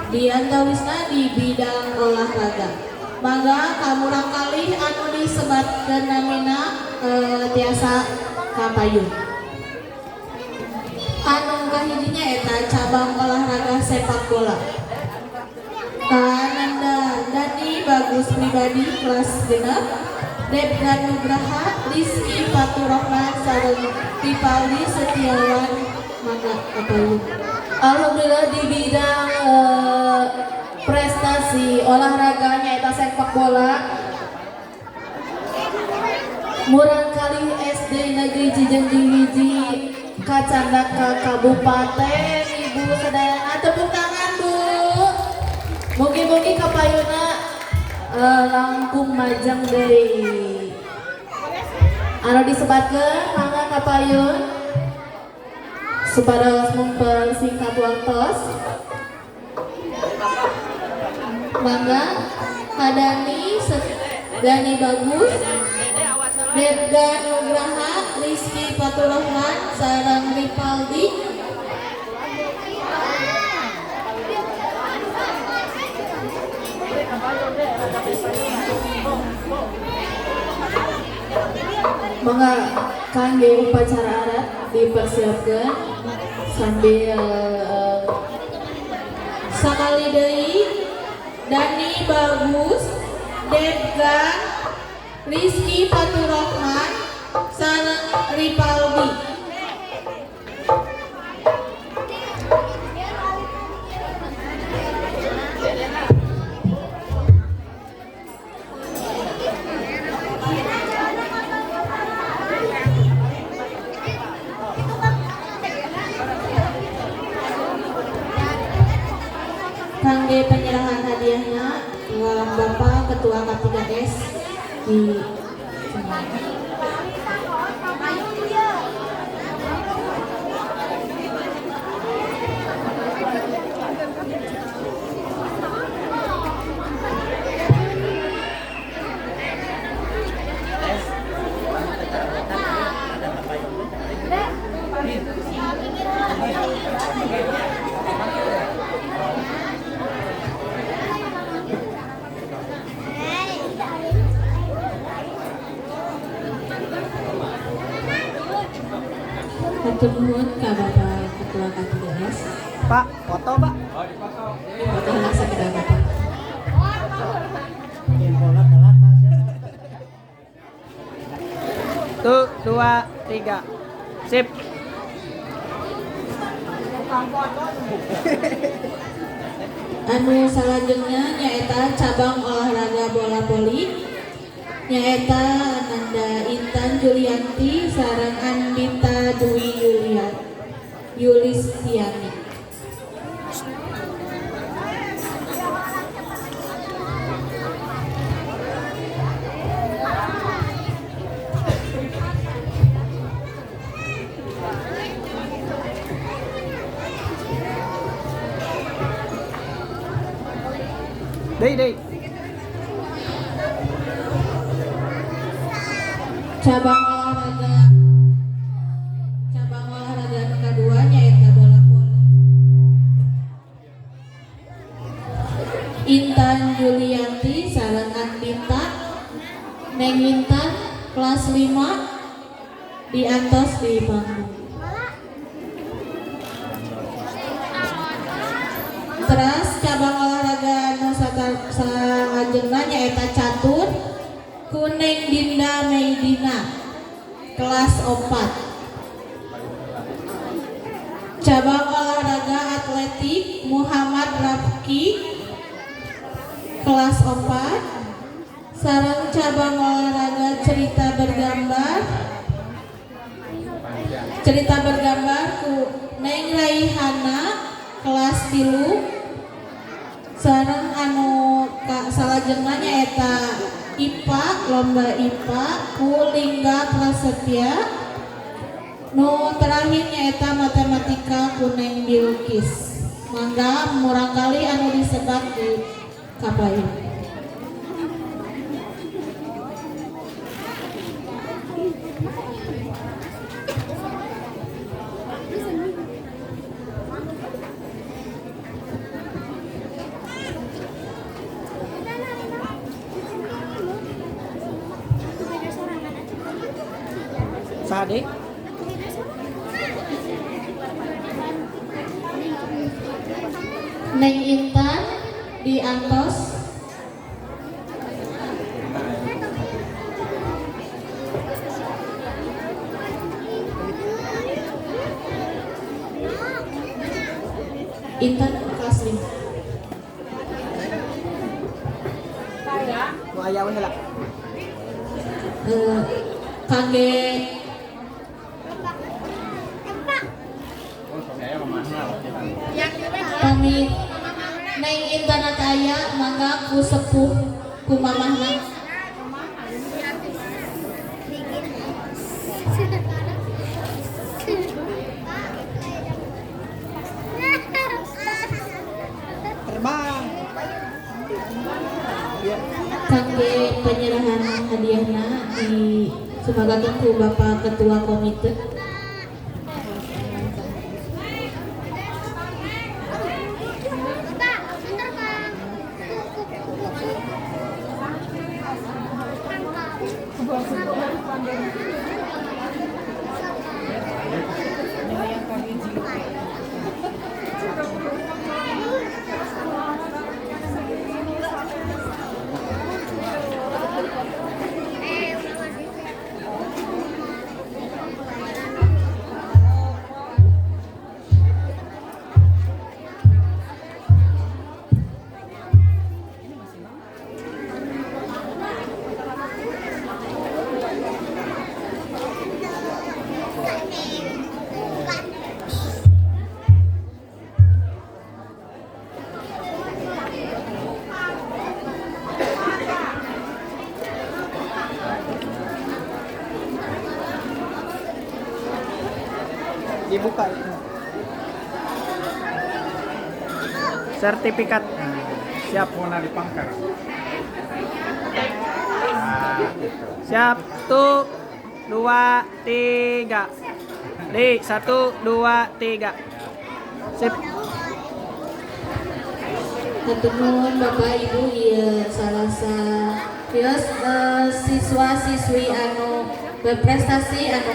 diantawisna di bidang olahraga. Mangga kamurang kali anu disebatkeun namina tiasa kapayun. Anu kahijinya eta cabang olahraga sepak bola. Ananda Dani Bagus Pribadi kelas genep, Debga Nugraha, Rizky Faturrahman sareng Tipaldi Setiawan mangga kapayun. Alhamdulillah di bidang prestasi olahraganya eta sepak bola murang kali SD Negeri Cijengjing hiji Kacandaka Kabupaten Ibu sadayana tepuk tangan Bu. Mugi-mugi kapayuna langkung majang deui. Anu disebatkeun mangga kapayun supados mempersingkat waktos. Mangga Dani Bagus, Debga Nugraha, Rizky Faturrahman sareng Ripaldi mangga kangge upacara adat dipersiapkan sambil sakali deui Dani Bagus, Debga, Rizky Faturrahman sareng Ripaldi. Kangge penyerahan hadiahnya Bapak Ketua K3S di Hatur nuhun ka Bapak Ketua K3S. Pak, foto Pak. Foto langsung ke Bapak. Tuh, 2, 3. Sip. Anu salajengnya nyaeta cabang olahraga bola voli nyaeta Ananda Intan Julianti sareng Andita Dwi Yulistiani. Dei. Cabang olahraga anu kadua nyaeta bola voli. Intan Julianti sareng Andita Neng Intan kelas 5 diantos di panggung. Terus cabang olahraga anu salajengna nyaeta catur Kuneng Dinda Meidina kelas 4. Cabang olahraga atletik Muhammad Rafki kelas 4 sareng cabang olahraga cerita bergambar ku Neng Raihana kelas 3 sareng anu salajengna nyaeta IPA lomba IPA ku Lingga Prasetya. Nu terakhir nyaeta matematika ku Neng Bilkis. Mangga murang kali anu disebat di kapayun. Kumaha deh? Neng Intan diantos. Intan kelas 5. Mau ayawan nila. Kage pamit Neng Intan Ataya mangga ku sepuh ku mamahna. Terbang. Ya. Kangge penyerahan hadiahna di sumagakeun ku Bapak Ketua Komite. Dibuka itu. Sertifikat. Siap. Mau dipangkar. Siap. 1, 2, 3. Di 1, 2, 3. Sip. Hatur nuhun Bapak Ibu ieu salasa siswa-siswi anu berprestasi anu